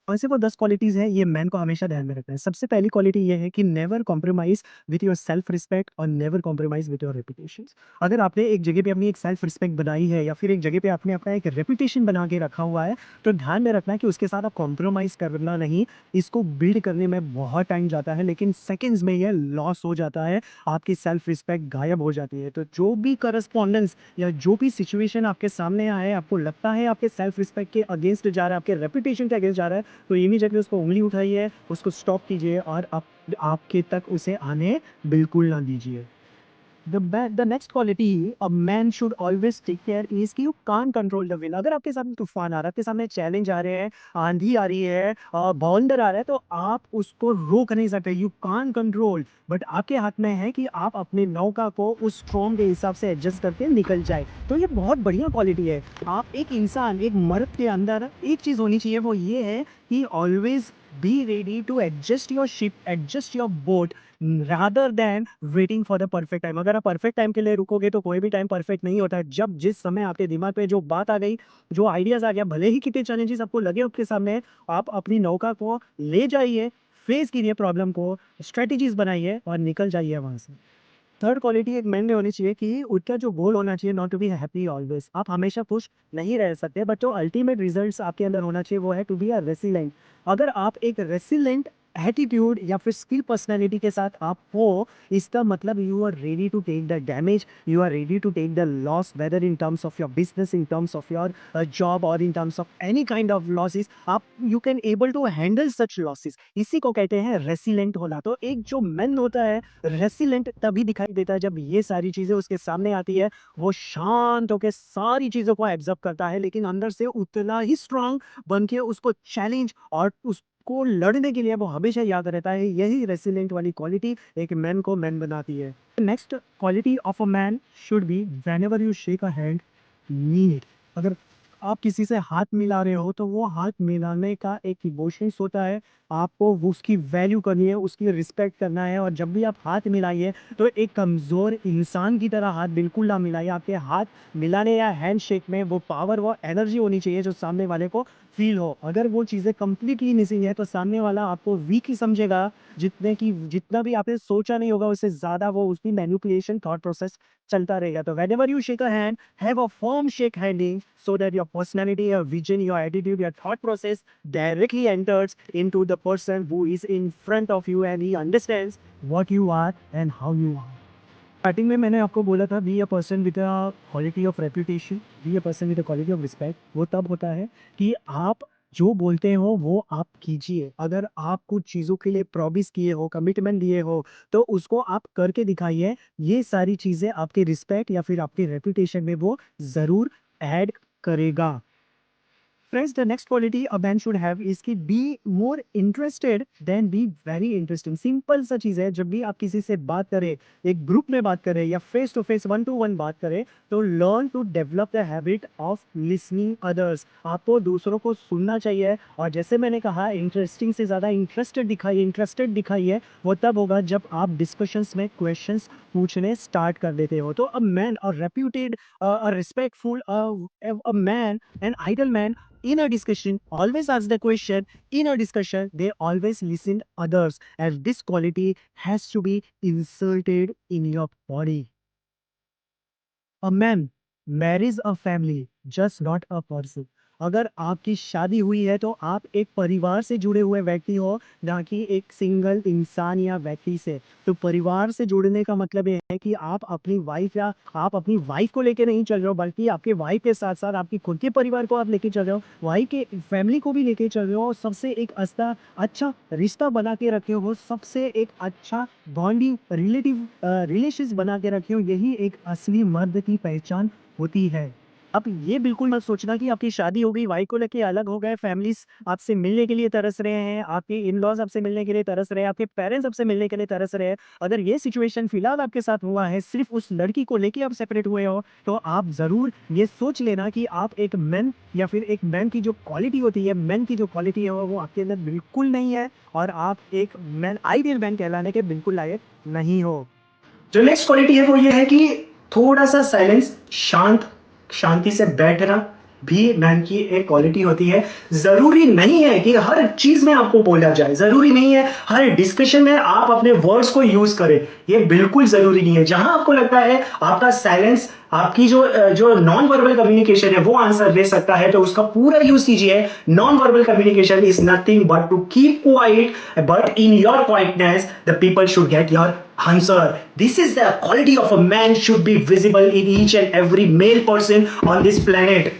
कौन से वो 10 क्वालिटीज़ हैं, ये मैन को हमेशा ध्यान में रखना है। सबसे पहली क्वालिटी ये है कि never compromise with your self respect और नेवर कॉम्प्रोमाइज़ विथ योर रेपुटेशंस। अगर आपने एक जगह पे अपनी एक सेल्फ रिस्पेक्ट बनाई है या फिर एक जगह पे आपने अपना एक रेपुटेशन बना के रखा हुआ है, तो ध्यान में रखना है कि उसके साथ आप कॉम्प्रोमाइज़ करना नहीं। इसको बिल्ड करने में बहुत टाइम जाता है, लेकिन सेकंड्स में ये लॉस हो जाता है, आपकी सेल्फ रिस्पेक्ट गायब हो जाती है। तो जो भी करस्पॉन्डेंस या जो भी सिचुएशन आपके सामने आए, आपको लगता है आपके सेल्फ रिस्पेक्ट के अगेंस्ट जा रहा है, आपके रेपुटेशन के अगेंस्ट जा रहा है, तो इमीडिएटली उसको उँगली उठाइए, उसको स्टॉप कीजिए और आप आपके तक उसे आने बिल्कुल ना दीजिए। The next quality a man should always take care is कि you can control the wind. अगर आपके सामने तूफान आ रहा है, आपके सामने चैलेंज आ रहे हैं, आंधी आ रही है, बवंडर आ रहा है, तो आप उसको रोक नहीं सकते, यू कान कंट्रोल। बट आपके हाथ में है कि आप अपने नौका को उस स्ट्रॉम के हिसाब से एडजस्ट करके निकल जाए। तो ये बहुत बढ़िया क्वालिटी है। आप एक इंसान, एक मर्द के अंदर एक चीज़ होनी चाहिए, वो ये है कि always be ready to adjust your ship, adjust your boat rather than waiting for the perfect time. अगर आप परफेक्ट टाइम के लिए रुकोगे तो कोई भी टाइम परफेक्ट नहीं होता है। जब जिस समय आपके दिमाग पे जो बात आ गई, जो आइडियाज आ गया, भले ही कितने चैलेंजेस आपको लगे आपके सामने, आप अपनी नौका को ले जाइए, फेस कीजिए प्रॉब्लम को, स्ट्रेटेजीज बनाइए और निकल जाइए वहां से। थर्ड क्वालिटी एक मैन में होनी चाहिए कि उसका जो गोल होना चाहिए not to be happy always. आप हमेशा खुश नहीं रह सकते, बट जो अल्टीमेट रिजल्ट्स आपके अंदर होना चाहिए वो है टू बी अ रेसिलेंट। अगर आप एक रेसिलेंट एटीट्यूड या फिर स्किल पर्सनैलिटी के साथ आप हो, इसका मतलब you are ready to take the damage, you are ready to take the loss, whether in terms of your business, in terms of your job और in terms of any kind of losses. आप you can able to handle such losses. इसी को कहते हैं resilient होना। तो एक जो मैन होता है रेसिलेंट तभी दिखाई देता है जब ये सारी चीज़ें उसके सामने आती है। वो शांत होकर सारी चीज़ों को एब्जॉर्ब करता है, लेकिन अंदर से उतना ही स्ट्रांग बन के उसको चैलेंज और उसको लड़ने के लिए वो हमेशा याद रहता है। यही रेसिलेंट वाली क्वालिटी एक मैन को मैन बनाती है। Next quality of a man should be whenever you shake a hand, mean it. अगर आप किसी से हाथ मिला रहे हो तो वो हाथ मिलाने का एक इमोशंस होता है। आपको उसकी वैल्यू करनी है, उसकी रिस्पेक्ट करना है, और जब भी आप हाथ मिलाइए तो एक कमज़ोर इंसान की तरह हाथ बिल्कुल ना मिलाइए। आपके हाथ मिलाने या हैंडशेक में वो पावर, वो एनर्जी होनी चाहिए जो सामने वाले को फील हो। अगर वो चीज़ें कंप्लीटली मिसिंग है तो सामने वाला आपको वीक ही समझेगा। जितना भी आपने सोचा नहीं होगा उससे ज़्यादा वो उसकी मैनिपुलेशन थॉट प्रोसेस चलता रहेगा। तो whenever you shake a hand, have a firm shake handing so that your personality, your vision, your attitude, your thought process directly enters into the person who is in front of you and he understands what you are and how you are. Starting में मैंने आपको बोला था be a person with a quality of reputation, be a person with a quality of respect. वो तब होता है कि आप जो बोलते हो वो आप कीजिए। अगर आप कुछ चीज़ों के लिए प्रॉमिस किए हो, कमिटमेंट दिए हो, तो उसको आप करके दिखाइए। ये सारी चीज़ें आपके रिस्पेक्ट या फिर आपकी रेपुटेशन में वो ज़रूर ऐड करेगा। Friends, the next quality a man should have is कि be more interested than be very interesting। Simple सा चीज़ है, जब भी आप किसी से बात करें, एक ग्रुप में बात करें या face to face one to one बात करें, तो learn to develop the habit of listening others. आपको दूसरों को सुनना चाहिए, और जैसे मैंने कहा इंटरेस्टिंग से ज़्यादा इंटरेस्टेड दिखाइए। वो तब होगा जब आप डिस्कशंस में क्वेश्चंस पूछने स्टार्ट कर देते हो। तो a man, a reputed, a respectful, a man, an idle man in a discussion always ask the question. In a discussion they always listen others, and this quality has to be inserted in your body. A man marries a family, just not a person। अगर आपकी शादी हुई है तो आप एक परिवार से जुड़े हुए व्यक्ति हो, ना कि एक सिंगल इंसान या व्यक्ति से। तो परिवार से जुड़ने का मतलब ये है कि आप अपनी वाइफ या आप अपनी वाइफ को लेके नहीं चल रहे हो, बल्कि आपके वाइफ के साथ साथ आपकी खुद के परिवार को आप लेके चल रहे हो, वाइफ के फैमिली को भी लेके चल रहे हो, और सबसे एक अच्छा रिश्ता बना के रखे हो, सबसे एक अच्छा बॉन्डिंग रिलेशंस बना के रखे हो। यही एक असली मर्द की पहचान होती है। अब ये बिल्कुल मत सोचना कि आपकी शादी हो गई, वाइफ को लेके अलग हो गए, फैमिलीज़ आपसे मिलने के लिए तरस रहे हैं, आपके इन-लॉज़ आपसे मिलने के लिए तरस रहे हैं, आपके पेरेंट्स आपसे मिलने के लिए तरस रहे हैं। अगर ये सिचुएशन फिलहाल आपके साथ हुआ है, सिर्फ़ उस लड़की को लेके आप सेपरेट हुए हो, तो आप ज़रूर ये सोच लेना कि आप एक मैन या फिर एक मैन की जो क्वालिटी होती है, मैन की जो क्वालिटी है वो आपके अंदर बिल्कुल नहीं है, और आप एक मैन, आइडियल मैन कहलाने के बिल्कुल लायक नहीं हो। जो नेक्स्ट क्वालिटी है वो ये है कि थोड़ा-सा साइलेंस, शांति से बैठना, भी मैन की एक क्वालिटी होती है। ज़रूरी नहीं है कि हर चीज़ में आपको बोला जाए, ज़रूरी नहीं है हर डिस्कशन में आप अपने वर्ड्स को यूज़ करें, ये बिल्कुल ज़रूरी नहीं है। जहाँ आपको लगता है आपका साइलेंस, आपकी जो नॉन वर्बल कम्युनिकेशन है वो आंसर दे सकता है, तो उसका पूरा यूज़ कीजिए। Non verbal communication is nothing but to keep quiet, but in your quietness the people should get your answer. This is the quality of a man should be visible in each and every male person on this planet.